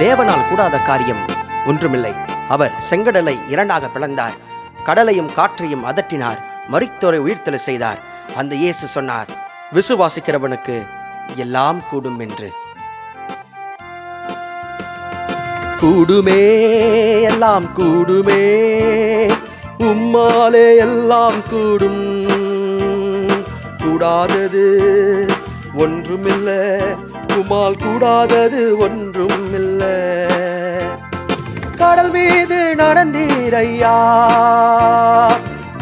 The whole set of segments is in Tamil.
தேவனால் கூடாத காரியம் ஒன்றுமில்லை. அவர் செங்கடலை இரண்டாக பிளந்தார், கடலையும் காற்றையும் அதட்டினார், மரித்தோரை உயிர்த்தெழ செய்தார். அந்த இயேசு சொன்னார், விசுவாசிக்கிறவனுக்கு எல்லாம் கூடும் என்று. கூடுமே, எல்லாம் கூடுமே, உம்மாலே எல்லாம் கூடும். கூடாதது ஒன்றுமில்லை, உம்மால் கூடாதது ஒன்றுமில்லை. கடல் மீது நடந்தீரையா,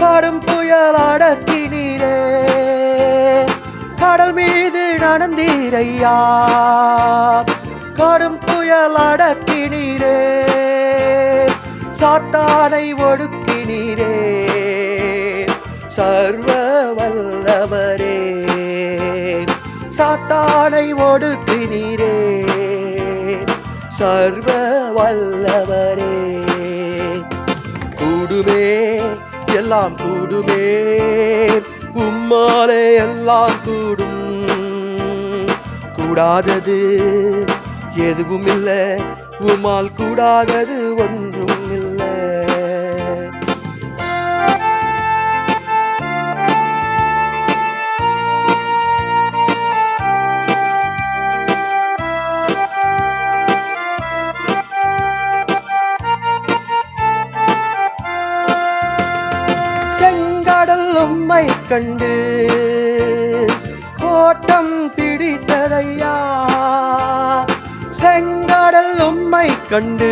கடும் புயல் அடக்கினீரே. கடல் மீது நடந்தீரையா, கடும் புயல் அடக்கினீரே. சாத்தானை ஒடுக்கினீரே, சர்வ வல்லவரே. சாத்தானை ஒடுக்கினீரே, சர்வ வல்லவரே. கூடுமே, எல்லாம் கூடுமே, உம்மாலே எல்லாம் கூடும். கூடாதது எதுவும் இல்லை, உம்மால் கூடாதது ஒன்றும் இல்லை. செங்கடல் உம்மை கண்டு ஓட்டம் பிடித்ததையா. செங்கடல் உம்மை கண்டு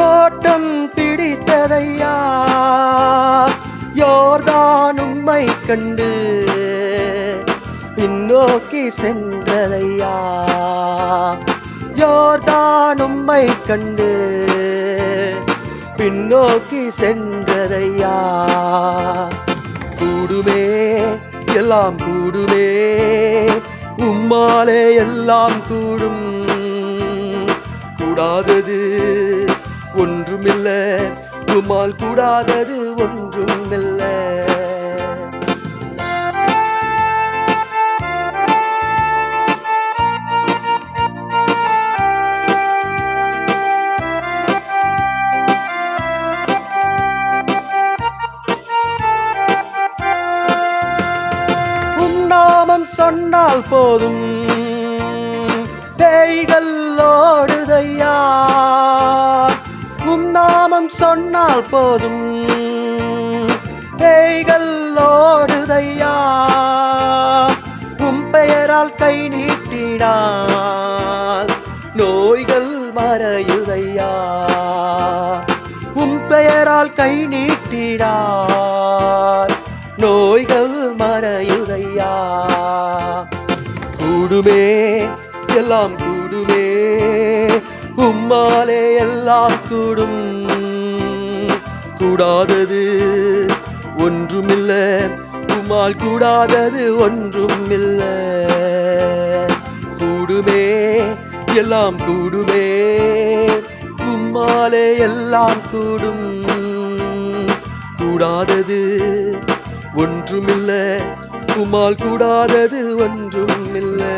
ஓட்டம் பிடித்ததையா. யோர்தான் உம்மை கண்டு பின்னோக்கி சென்றதையா. யோர்தான் உம்மை கண்டு பின்னோக்கி சென்றதையா. கூடுமே, எல்லாம் கூடுமே, உம்மாலே எல்லாம் கூடும். கூடாதது ஒன்றுமில்லை, உம்மால் கூடாதது ஒன்றுமில்லை. நாமம் சொன்னால் போதும், பேய்கள் ஓடுதையா. உம் நாமம் சொன்னால் போதும், பேய்கள் ஓடுதையா. உம் பெயரால் கை நீட்டினால் நோய்கள் மறையுதையா. உம் பெயரால் கை நீட்டினால் நோய்கள் மறையுதையா. கூடுமே, எல்லாம் கூடுமே, உம்மாலே எல்லாம் கூடும். கூடாதது ஒன்றுமில்லை, உம்மால் கூடாதது ஒன்றுமில்லை. கூடுமே, எல்லாம் கூடுமே, உம்மாலே எல்லாம் கூடும். கூடாதது ஒன்றுமில்லை, உம்மால் கூடாதது ஒன்றுமில்லை.